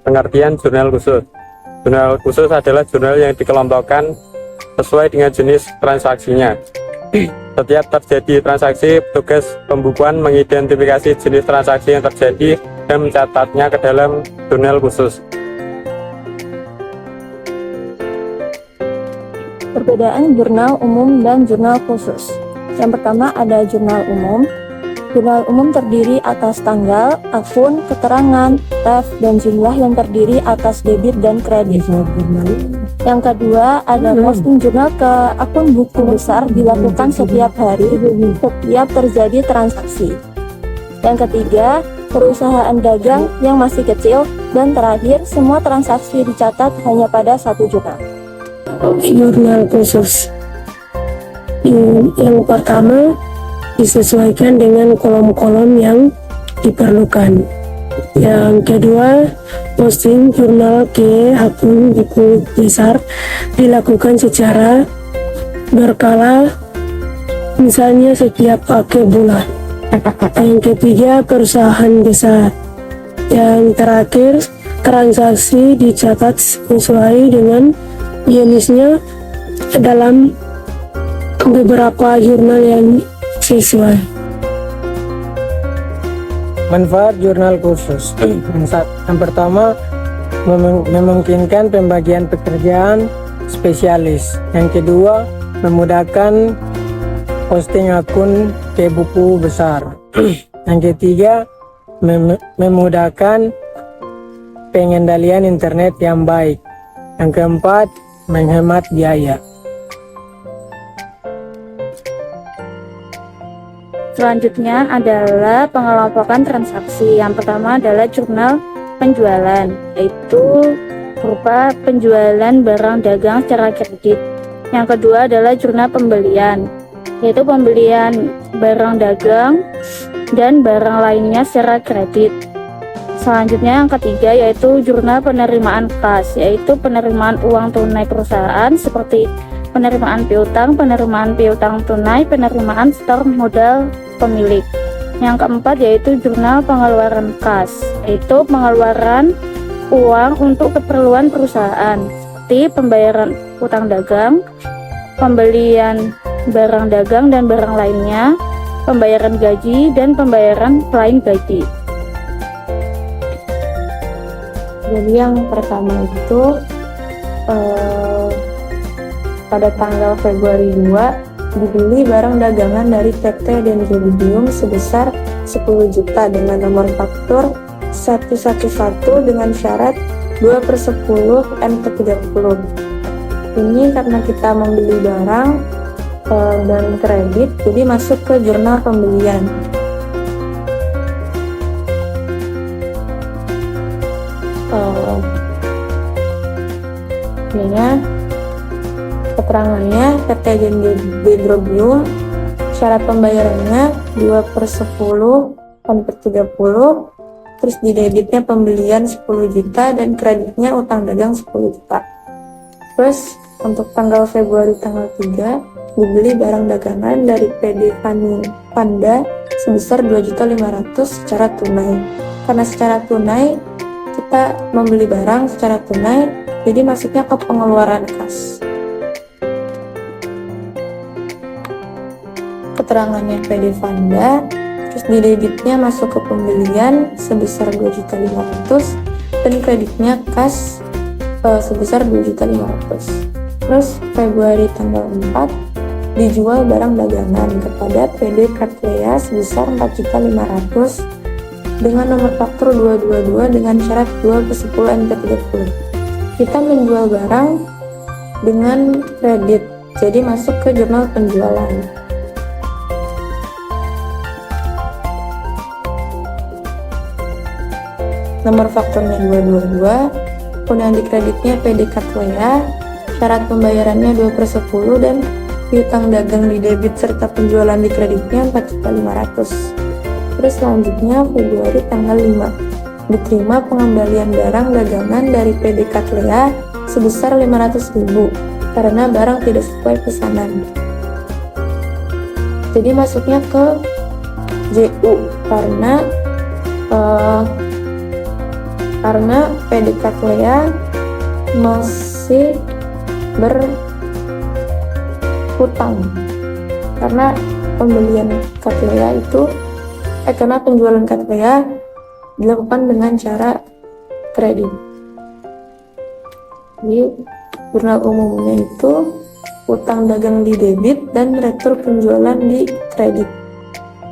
Pengertian jurnal khusus. Jurnal khusus adalah jurnal yang dikelompokkan sesuai dengan jenis transaksinya. Setiap terjadi transaksi, petugas pembukuan mengidentifikasi jenis transaksi yang terjadi dan mencatatnya ke dalam jurnal khusus. Perbedaan jurnal umum dan jurnal khusus. Yang pertama ada jurnal umum. Jurnal umum terdiri atas tanggal, akun, keterangan, tab, dan jumlah yang terdiri atas debit dan kredit. Yang kedua ada posting jurnal ke akun buku besar dilakukan setiap hari, setiap terjadi transaksi. Yang ketiga, perusahaan dagang yang masih kecil. Dan terakhir, semua transaksi dicatat hanya pada satu jurnal. Jurnal khusus. Yang pertama, disesuaikan dengan kolom-kolom yang diperlukan. Yang kedua, posting jurnal ke akun buku besar dilakukan secara berkala, misalnya setiap akhir bulan. Yang ketiga, perusahaan besar. Yang terakhir, transaksi dicatat sesuai dengan jenisnya dalam beberapa jurnal yang sesuai. Manfaat jurnal khusus. Yang pertama, memungkinkan pembagian pekerjaan spesialis. Yang kedua, memudahkan posting akun ke buku besar. Yang ketiga, memudahkan pengendalian internet yang baik. Yang keempat, menghemat biaya. Selanjutnya adalah pengelompokan transaksi. Yang pertama adalah jurnal penjualan, yaitu berupa penjualan barang dagang secara kredit. Yang kedua adalah jurnal pembelian, yaitu pembelian barang dagang dan barang lainnya secara kredit. Selanjutnya yang ketiga yaitu jurnal penerimaan kas, yaitu penerimaan uang tunai perusahaan seperti penerimaan piutang tunai, penerimaan setor modal pemilik. Yang keempat yaitu jurnal pengeluaran kas, yaitu pengeluaran uang untuk keperluan perusahaan seperti pembayaran utang dagang, pembelian barang dagang dan barang lainnya, pembayaran gaji dan pembayaran selain gaji. Jadi yang pertama itu pada tanggal Februari 2 dibeli barang dagangan dari PT Dendrobium sebesar 10 juta dengan nomor faktur 111 dengan syarat 2/10 M30. Ini karena kita membeli barang dan kredit, jadi masuk ke jurnal pembelian. Keterangannya PT Dendrobium, syarat pembayarannya 2/10 M30, terus di debitnya pembelian 10 juta dan kreditnya utang dagang 10 juta. Terus untuk tanggal Februari tanggal 3 dibeli barang dagangan dari PD Panda sebesar 2.500.000 secara tunai. Karena secara tunai kita membeli barang secara tunai, jadi masuknya ke pengeluaran kas. Keterangannya PD Panda, terus di debitnya masuk ke pembelian sebesar 2.500.000 dan kreditnya kas sebesar 2.500.000. Terus Februari tanggal 4 dijual barang dagangan kepada PD Katlea sebesar 4.500.000 dengan nomor faktur 222 dengan syarat 2/10 M30. Kita menjual barang dengan kredit, jadi masuk ke jurnal penjualan. Nomor fakturnya 222, kemudian di kreditnya PD Katlea, syarat pembayarannya 2/10 dan piutang dagang di debit serta penjualan di kreditnya 4.500.000. Terus selanjutnya Februari tanggal 5 diterima pengembalian barang dagangan dari PD Katlea sebesar 500.000 karena barang tidak sesuai pesanan. Jadi masuknya ke JU karena karena PD Cattleya masih berhutang, karena pembelian Cattleya itu karena penjualan Cattleya dilakukan dengan cara kredit. Jadi jurnal umumnya itu utang dagang di debit dan retur penjualan di kredit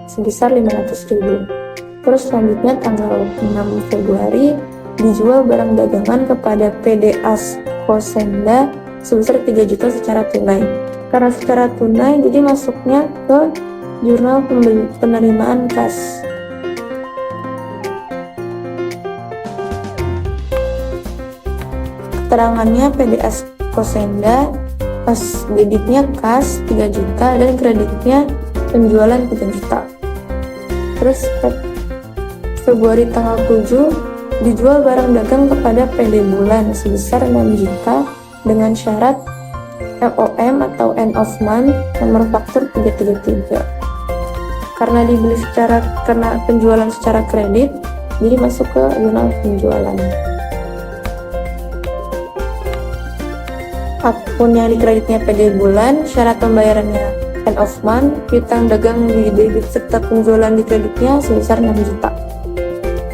sebesar 500.000. Terus selanjutnya tanggal 6 Februari dijual barang dagangan kepada PD As Kosenda sebesar 3 juta secara tunai. Karena secara tunai jadi masuknya ke jurnal penerimaan kas. Keterangannya PD As Kosenda pas debitnya kas 3 juta dan kreditnya penjualan 3 juta. Terus Februari tanggal 7 dijual barang dagang kepada PD Bulan sebesar 6 juta dengan syarat LOM atau end of month nomor faktur 333. Karena penjualan secara kredit, jadi masuk ke jurnal penjualan. Akun yang dikreditnya PD Bulan, syarat pembayarannya end of month, piutang dagang di debit serta penjualan di kreditnya sebesar 6 juta.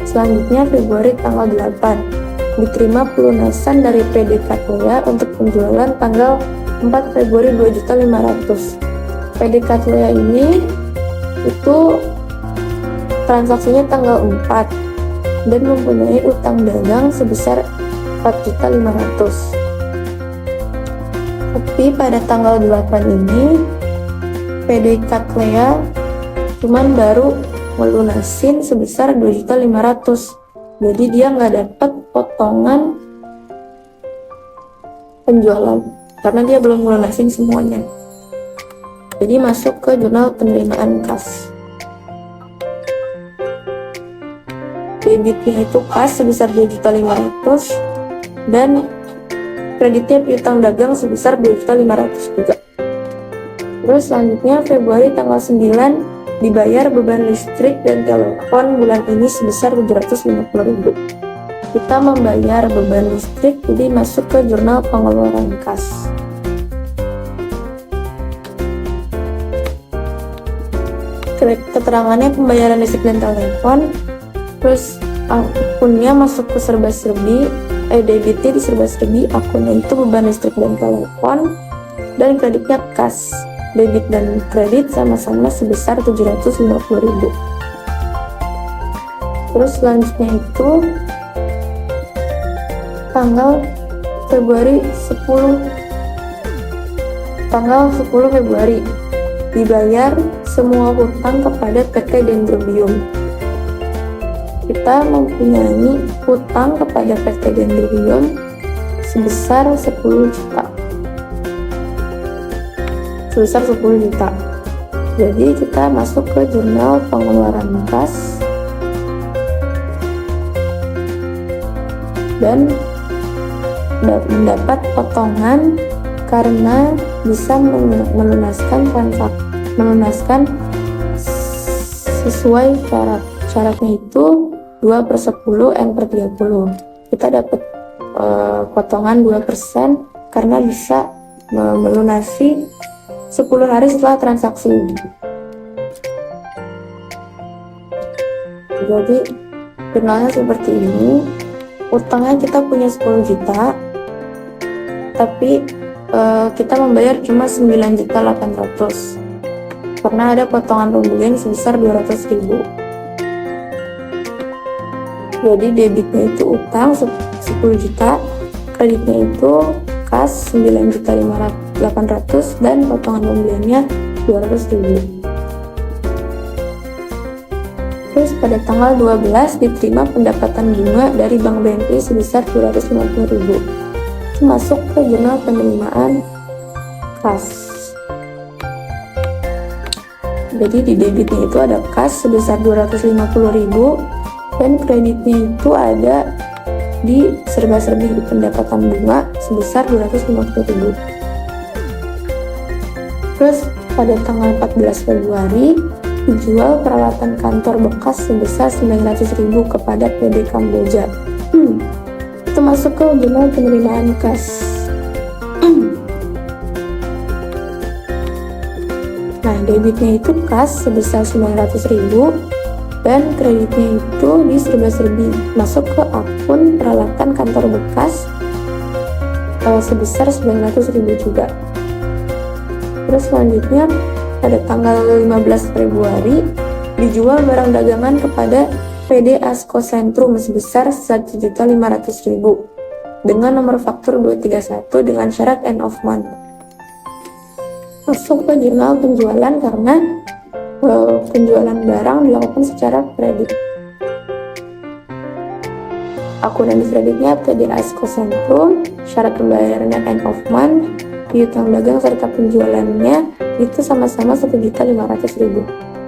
Selanjutnya Februari tanggal 8 diterima pelunasan dari PD Cattleya untuk penjualan tanggal 4 Februari 2.500.000. PD Cattleya ini itu transaksinya tanggal 4 dan mempunyai utang dagang sebesar 4.500.000. Tapi pada tanggal 8 ini PD Cattleya cuman baru melunasin sebesar 2.500.000. Jadi dia nggak dapat potongan penjualan karena dia belum melunasin semuanya. Jadi masuk ke jurnal penerimaan kas. Debitnya itu kas sebesar 2.500.000 dan kreditnya piutang dagang sebesar 2.500.000 juga. Terus selanjutnya Februari tanggal 9 dibayar beban listrik dan telepon bulan ini sebesar 750.000. Kita membayar beban listrik, jadi masuk ke jurnal pengeluaran kas. Keterangannya pembayaran listrik dan telepon, terus akunnya masuk ke serba-serbi, debitnya di serba-serbi, akunnya itu beban listrik dan telepon, dan kreditnya kas. Debit dan kredit sama-sama sebesar 750.000. Terus selanjutnya itu tanggal 10 Februari dibayar semua hutang kepada PT Dendrobium. Kita mempunyai hutang kepada PT Dendrobium sebesar 10 juta. Jadi kita masuk ke jurnal pengeluaran kas dan mendapat potongan karena bisa melunaskan sesuai syarat. Syaratnya itu 2/10 N/30. Kita dapat potongan 2% karena bisa melunasi 10 hari setelah transaksi. Jadi jurnalnya seperti ini. Utangnya kita punya 10 juta, tapi kita membayar cuma 9.800.000 karena ada potongan pembelian sebesar 200.000. Jadi debitnya itu utang 10 juta, kreditnya itu kas 9.800.000 dan potongan pembeliannya 200.000. Terus pada tanggal 12 diterima pendapatan bunga dari Bank BNI sebesar 250.000. Itu masuk ke jurnal penerimaan kas. Jadi di debitnya itu ada kas sebesar 250.000 dan kreditnya itu ada di serba-serbi pendapatan bunga sebesar 250.000. Terus pada tanggal 14 Februari dijual peralatan kantor bekas sebesar 900.000 kepada PD Kamboja. Kita masuk ke jurnal penerimaan kas. Nah, debitnya itu kas sebesar 900.000 dan kreditnya itu di 11.000 masuk ke akun peralatan kantor bekas sebesar 900.000 juga. Terus selanjutnya pada tanggal 15 Februari dijual barang dagangan kepada PD Asko Sentrum sebesar 1.500.000 dengan nomor faktur 231 dengan syarat end of month. Masuk ke jurnal penjualan karena penjualan barang dilakukan secara kredit. Akun yang dikreditnya PD Asko Sentrum, syarat pembayarannya end of month, piutang dagang serta penjualannya itu sama-sama 1.500.000.